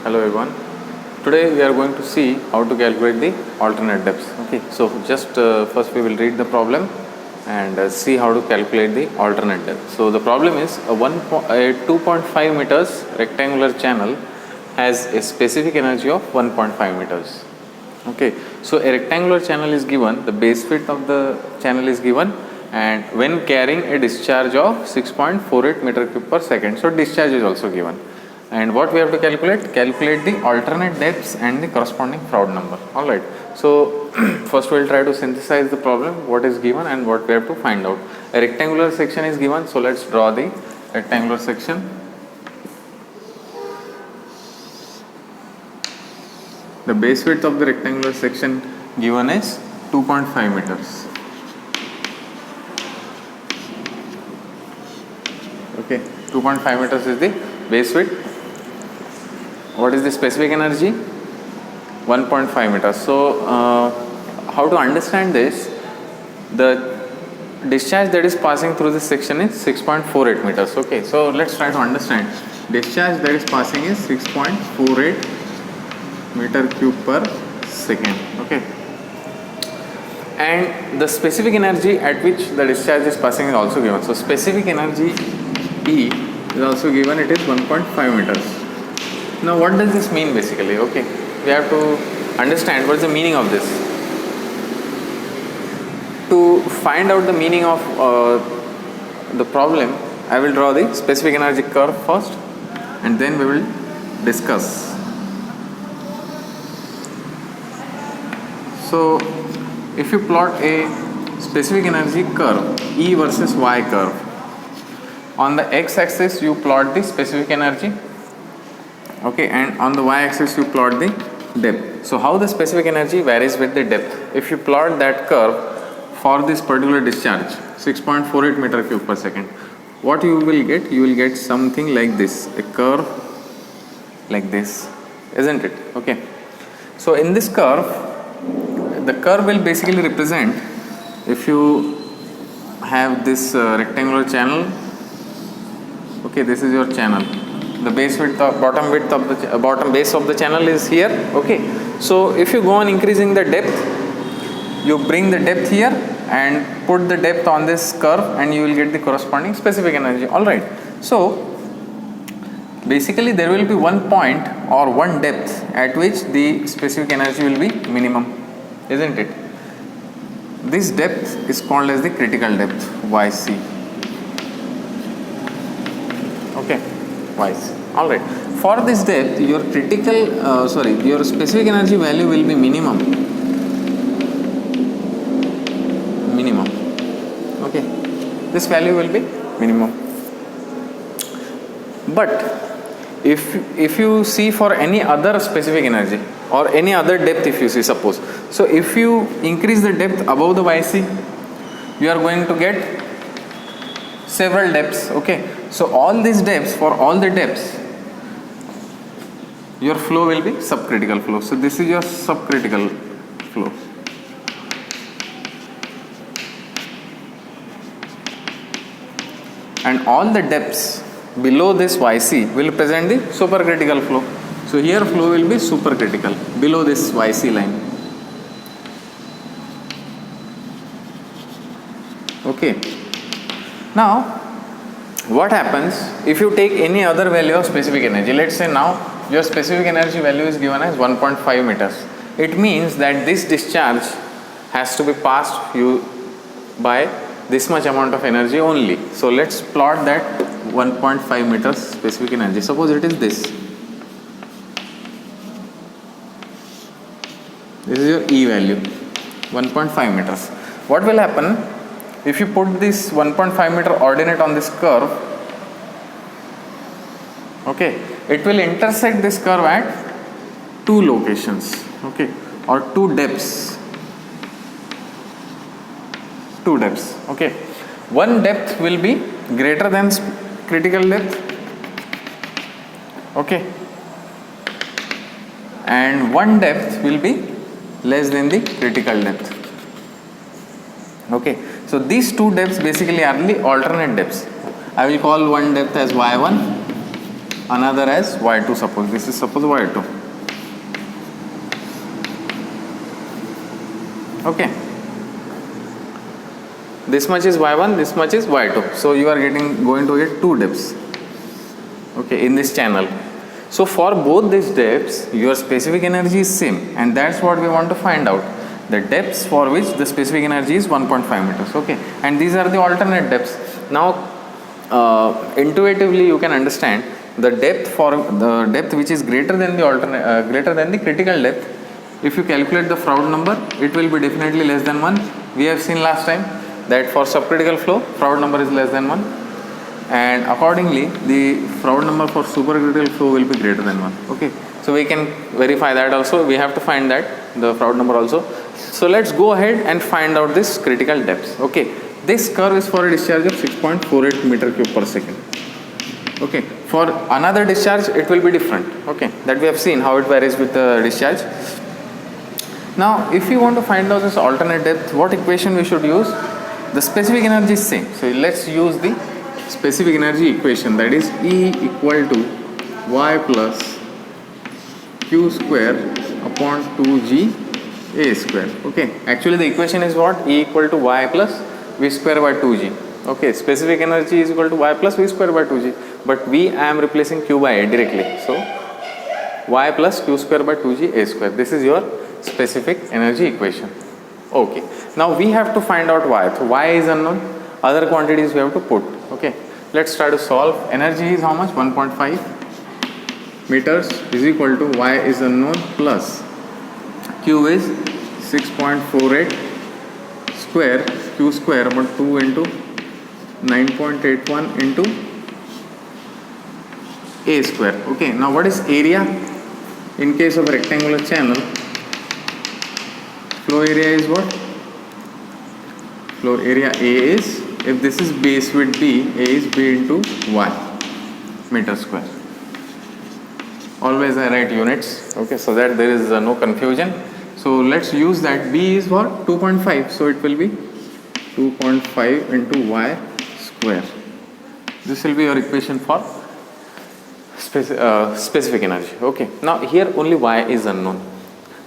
Hello everyone. Today we are going to see how to calculate the alternate depths. Okay, so just first we will read the problem and see how to calculate the alternate depth. So the problem is a 2.5 meters rectangular channel has a specific energy of 1.5 meters. Okay, so a rectangular channel is given, the base width of the channel is given, and when carrying a discharge of 6.48 meter cube per second, so discharge is also given. And what we have to calculate? Calculate the alternate depths and the corresponding Froude number. Alright, so first we will try to synthesize the problem, what is given and what we have to find out. A rectangular section is given, so let's draw the rectangular section. The base width of the rectangular section given is 2.5 meters. Okay, 2.5 meters is the base width. What is the specific energy? 1.5 meters. So, how to understand this? The discharge that is passing through this section is 6.48 meters. Okay, so let's try to understand. Discharge that is passing is 6.48 meter cube per second. Okay, and the specific energy at which the discharge is passing is also given. So specific energy E is also given, it is 1.5 meters. Now what does this mean basically? Okay, we have to understand what is the meaning of this. To find out the meaning of the problem, I will draw the specific energy curve first and then we will discuss. So, if you plot a specific energy curve, E versus Y curve, on the x-axis you plot the specific energy, okay, and on the y-axis you plot the depth. So, how the specific energy varies with the depth? If you plot that curve for this particular discharge, 6.48 meter cube per second, what you will get? You will get something like this, a curve like this, isn't it? Okay. So, in this curve, the curve will basically represent, if you have this rectangular channel, okay, this is your channel, the base width of bottom base of the channel is here. Okay, so if you go on increasing the depth, you bring the depth here and put the depth on this curve and you will get the corresponding specific energy. Alright, so basically there will be one point or one depth at which the specific energy will be minimum, isn't it? This depth is called as the critical depth, YC. Okay, YC. Alright, for this depth your your specific energy value will be minimum. Okay, this value will be minimum. But if you see for any other specific energy or any other depth, if you see, suppose, so if you increase the depth above the YC, you are going to get several depths. Okay, so all these depths, for all the depths, your flow will be subcritical flow. So this is your subcritical flow. And all the depths below this YC will present the supercritical flow. So here flow will be supercritical below this YC line. Okay. Now, what happens if you take any other value of specific energy? Let's say now your specific energy value is given as 1.5 meters. It means that this discharge has to be passed you by this much amount of energy only. So let's plot that 1.5 meters specific energy. Suppose it is this. This is your E value, 1.5 meters. What will happen if you put this 1.5 meter ordinate on this curve? Okay, it will intersect this curve at two locations, okay, or two depths. Okay, one depth will be greater than critical depth, okay, and one depth will be less than the critical depth. Okay, so these two depths basically are the alternate depths. I will call one depth as y1 another as y2. Suppose this is y2. Okay, this much is y1, this much is y2. So you are going to get two depths, okay, in this channel. So for both these depths, your specific energy is same, and that's what we want to find out. The depths for which the specific energy is 1.5 meters. Okay, and these are the alternate depths. Now, intuitively you can understand the depth which is greater than the critical depth. If you calculate the Froude number, it will be definitely less than 1. We have seen last time that for subcritical flow, Froude number is less than 1, and accordingly the Froude number for supercritical flow will be greater than 1. Okay, so we can verify that also. We have to find that the Froude number also. So let's go ahead and find out this critical depths. Okay, this curve is for a discharge of 6.48 meter cube per second. Okay, for another discharge it will be different. Okay, that we have seen how it varies with the discharge. Now if you want to find out this alternate depth, what equation we should use? The specific energy is same. So let's use the specific energy equation, that is E equal to y plus q square upon 2g a square. Okay, actually the equation is what? E equal to y plus v square by 2g. Okay, specific energy is equal to y plus v square by 2g, but I am replacing q by a directly. So y plus q square by 2g a square. This is your specific energy equation. Okay, now we have to find out y. So y is unknown, other quantities we have to put. Okay, let's try to solve. Energy is how much? 1.5 meters is equal to y is unknown plus q is 6.48 square, q square about 2 into 9.81 into a square. Okay, now what is area? In case of a rectangular channel, flow area is what? Flow area A is, if this is base width B, A is B into Y meter square. Always I write units, okay, so that there is no confusion. So let's use that. B is what? 2.5, so it will be 2.5 into Y square. This will be your equation for specific energy. Okay, now here only Y is unknown.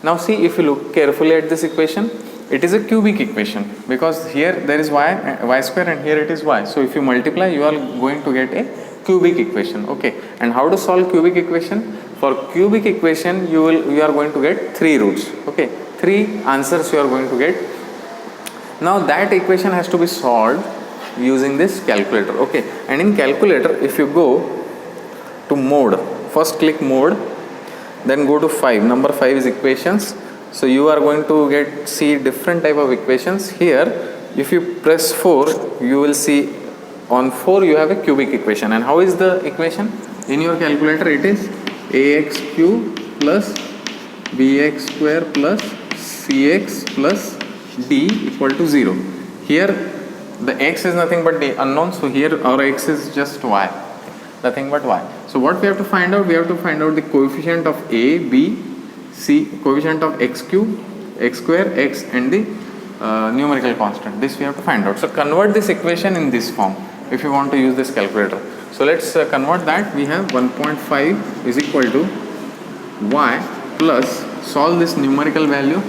Now see, if you look carefully at this equation, it is a cubic equation, because here there is y square and here it is y. So if you multiply, you are going to get a cubic equation. Okay, and how to solve cubic equation? For cubic equation, you are going to get 3 roots. Okay, 3 answers you are going to get. Now that equation has to be solved using this calculator. Okay, and in calculator, if you go to mode, first click mode, then go to 5. Number 5 is equations. So you are going to see different type of equations. Here if you press 4, you will see on 4 you have a cubic equation. And how is the equation? In your calculator it is ax cube plus bx square plus cx plus d equal to 0. Here the x is nothing but the unknown, so here our x is just y, nothing but y. So what we have to find out? We have to find out the coefficient of a, b, c, coefficient of x cube, x square, x, and the numerical constant. This we have to find out. So convert this equation in this form if you want to use this calculator. So let's convert that. We have 1.5 is equal to y plus, solve this numerical value.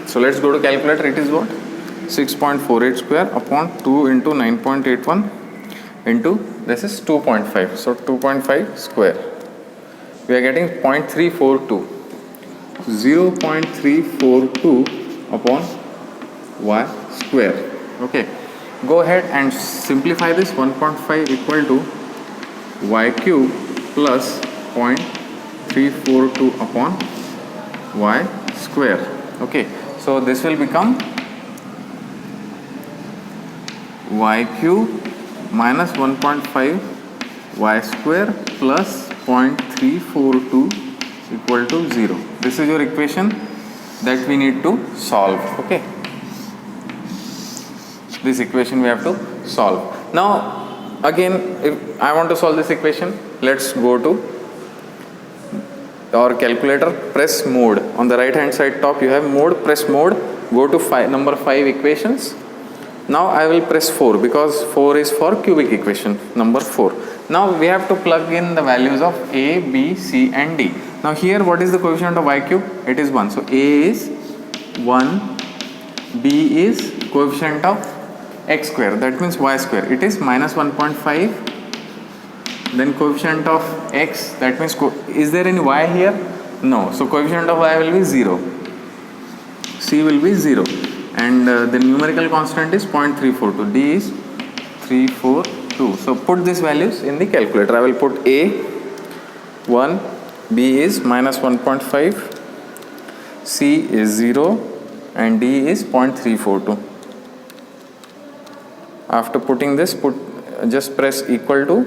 So let's go to calculator. It is what? 6.48 square upon 2 into 9.81 into, this is 2.5. So 2.5 square. We are getting 0.342. 0.342 upon y square. Okay. Go ahead and simplify this. 1.5 equal to y cube plus 0.342 upon y square. Okay. So this will become y cube minus 1.5 y square plus 0.342 equal to 0. This is your equation that we need to solve. Okay. This equation we have to solve. Now again, if I want to solve this equation, let's go to our calculator, press mode. On the right hand side top you have mode, press mode, go to number 5 equations. Now I will press 4 because 4 is for cubic equation number 4. Now we have to plug in the values of a, b, c and d. Now here what is the coefficient of y cube? It is 1. So a is 1, b is coefficient of x square, that means y square, it is minus 1.5. Then coefficient of x, that means is there any y here? No. So coefficient of y will be 0. C will be 0. And the numerical constant is 0.342. D is 342. So put these values in the calculator. I will put A 1, B is minus 1.5, C is 0 and D is 0.342. After putting this, just press equal to.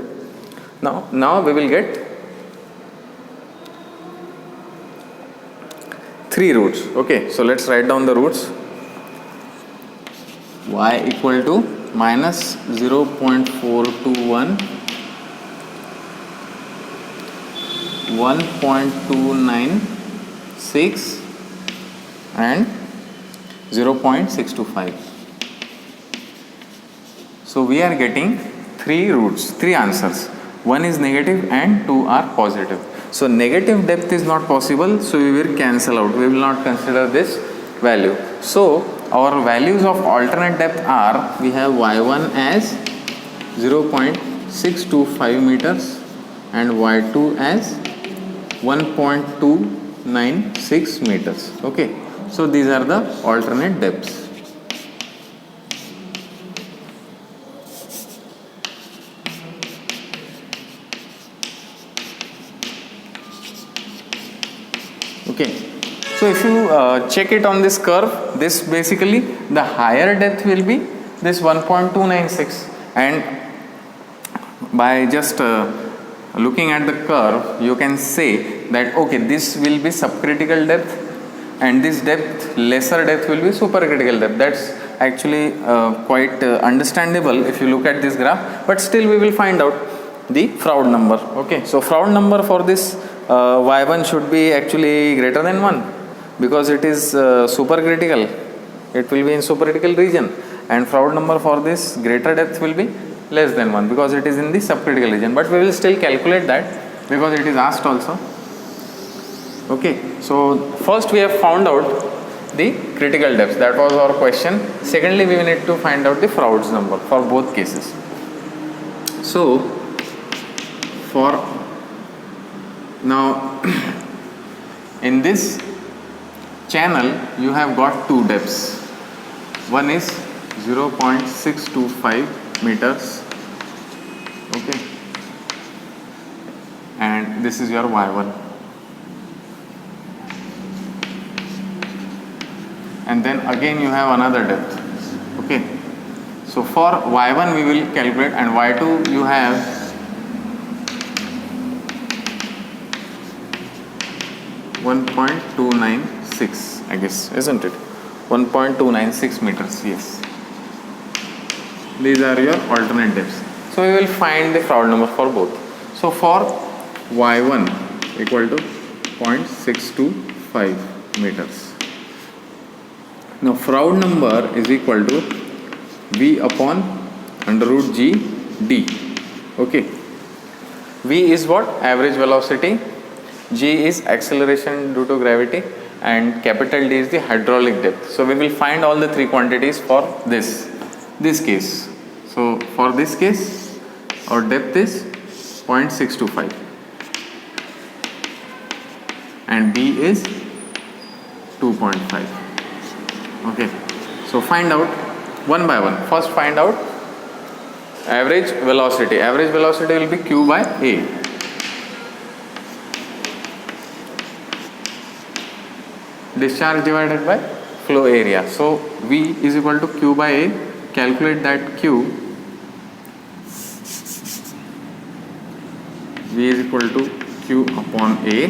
Now we will get 3 roots. Okay, so let's write down the roots. Y equal to minus 0.421, 1.296 and 0.625. So we are getting 3 roots, 3 answers. 1 is negative and 2 are positive. So negative depth is not possible, so we will cancel out. We will not consider this value. So our values of alternate depth are, we have y1 as 0.625 meters and y2 as 1.296 meters. Okay, so these are the alternate depths. Okay, so if you check it on this curve, this basically the higher depth will be this 1.296, and by just looking at the curve you can say that okay, this will be subcritical depth and this depth, lesser depth, will be supercritical depth. That's actually quite understandable if you look at this graph, but still we will find out the Froude number. Okay, so Froude number for this y1 should be actually greater than 1 because it is supercritical. It will be in supercritical region, and Froude number for this greater depth will be less than 1 because it is in the subcritical region, but we will still calculate that because it is asked also. Okay, so first we have found out the critical depth, that was our question. Secondly, we need to find out the Froude's number for both cases. So for now in this channel you have got 2 depths. One is 0.625 meters, okay, and this is your y1, and then again you have another depth. Okay, so for y1 we will calculate, and y2 you have 1.296, I guess, isn't it? 1.296 meters, yes. These are your alternate depths. So we will find the Froude number for both. So for y1 equal to 0.625 meters. Now Froude number is equal to V upon under root G D. Okay. V is what? Average velocity. G is acceleration due to gravity, and capital D is the hydraulic depth. So we will find all the 3 quantities for this case. So for this case our depth is 0.625 and B is 2.5. Okay, so find out one by one. First find out average velocity. Average velocity will be Q by A. Discharge divided by flow area. So V is equal to Q by A. Calculate that Q. V is equal to Q upon A.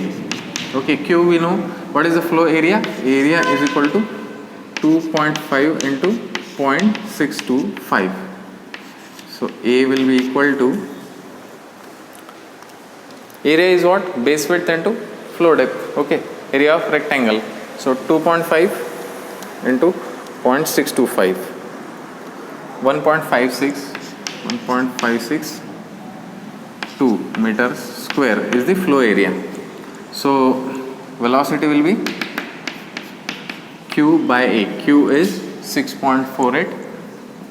Okay, Q we know. What is the flow area? Area is equal to 2.5 into 0.625. So A will be equal to, area is what? Base width into flow depth. Okay, area of rectangle. So 2.5 into 0.625. 1.562 meters square is the flow area. So velocity will be Q by A. Q is 6.48.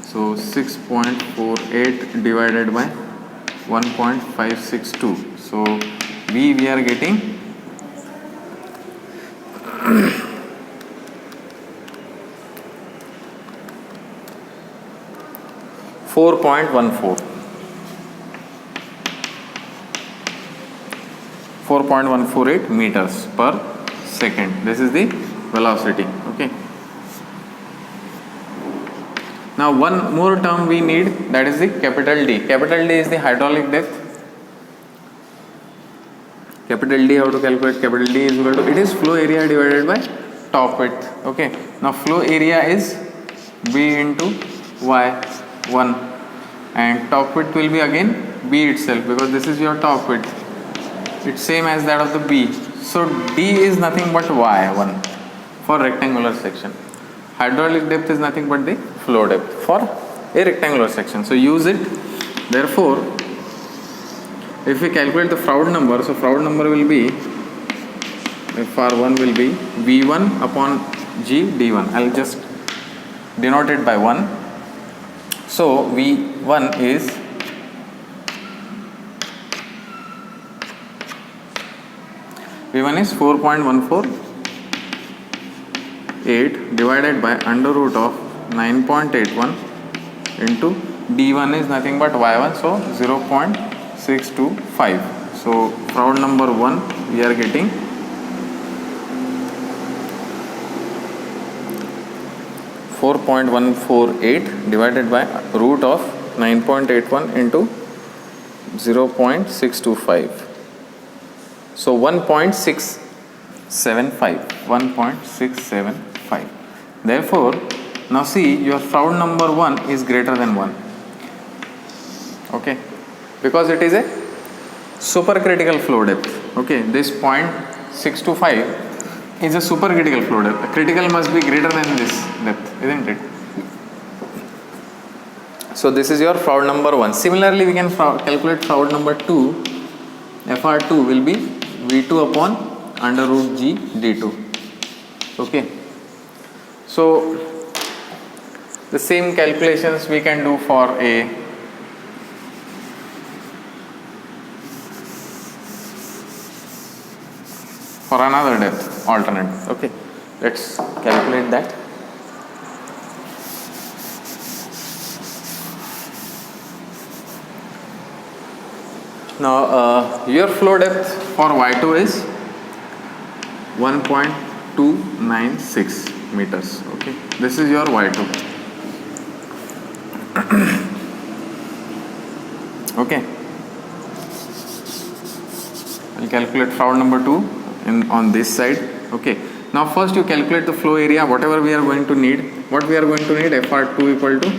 So 6.48 divided by 1.562. So we are getting 4.14. 4.148 meters per second. This is the velocity. Okay. Now one more term we need, that is the capital D. Capital D is the hydraulic depth. Capital D, how to calculate? Capital D is equal to, it is flow area divided by top width. Okay. Now flow area is B into Y1 and top width will be again B itself, because this is your top width. It's same as that of the B. So D is nothing but Y1 for rectangular section. Hydraulic depth is nothing but the flow depth for a rectangular section. So use it. Therefore, if we calculate the Froude number, so Froude number will be, FR1 will be V1 upon G D1. I'll just denote it by 1. So V1 is V1 is 4.148 divided by under root of 9.81 into D1 is nothing but Y1, so 0.625. So Froude number 1 we are getting 4.148 divided by root of 9.81 into 0.625. So 1.675. Therefore, now see, your Froude number 1 is greater than 1. Okay, because it is a supercritical flow depth. Okay, this 0.625 is a supercritical flow depth. Critical must be greater than this depth, isn't it? So this is your Froude number 1. Similarly, we can calculate Froude number 2. FR2 will be V2 upon under root G D2. Okay. So the same calculations we can do for another depth, alternate. Okay. Let's calculate that. Now your flow depth for Y2 is 1.296 meters. Okay, this is your Y2. Okay, I'll calculate Froude number 2 on this side. Okay, now first you calculate the flow area, whatever we are going to need. What we are going to need, FR2 equal to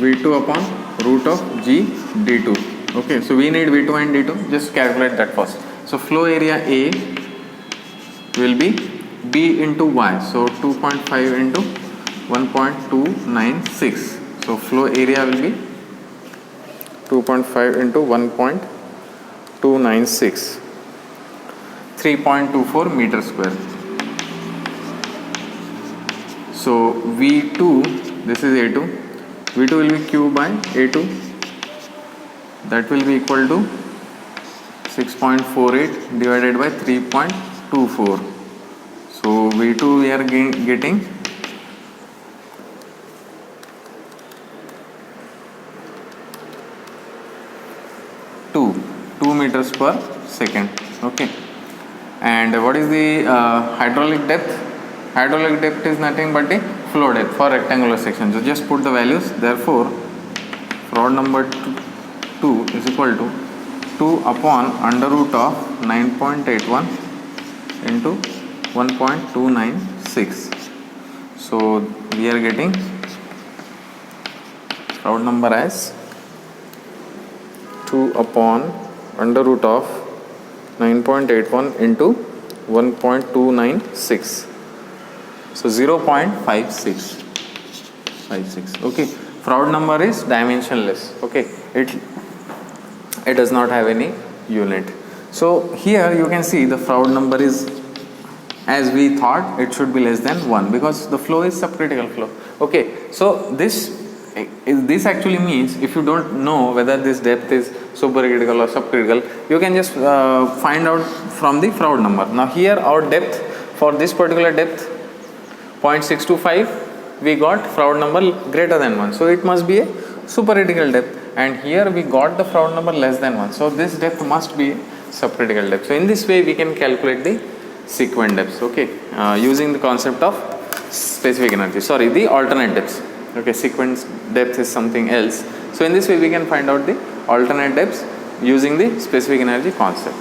V2 upon root of G D2. Okay, so we need V2 and D2. Just calculate that first. So flow area A will be B into Y. So 2.5 into 1.296. So flow area will be 2.5 into 1.296. 3.24 meter square. So V2, this is A2. V2 will be Q by A2. That will be equal to 6.48 divided by 3.24. So V2 we are getting 2 meters per second. Okay. And what is the hydraulic depth? Hydraulic depth is nothing but the flow depth for rectangular section. So just put the values. Therefore, Froude number 2 is equal to 2 upon under root of 9.81 into 1.296. So we are getting Froude number as 2 upon under root of 9.81 into 1.296. So 0.56. Okay. Froude number is dimensionless. Okay, it does not have any unit. So here you can see the Froude number is, as we thought, it should be less than 1 because the flow is subcritical flow. Okay, so this actually means if you don't know whether this depth is supercritical or subcritical, you can just find out from the Froude number. Now here our depth for this particular depth 0.625, we got Froude number greater than 1, so it must be a supercritical depth, and here we got the Froude number less than 1, so this depth must be a subcritical depth. So in this way we can calculate the sequent depths, okay, using the concept of specific energy, the alternate depths. Okay, sequence depth is something else. So in this way we can find out the alternate depths using the specific energy concept.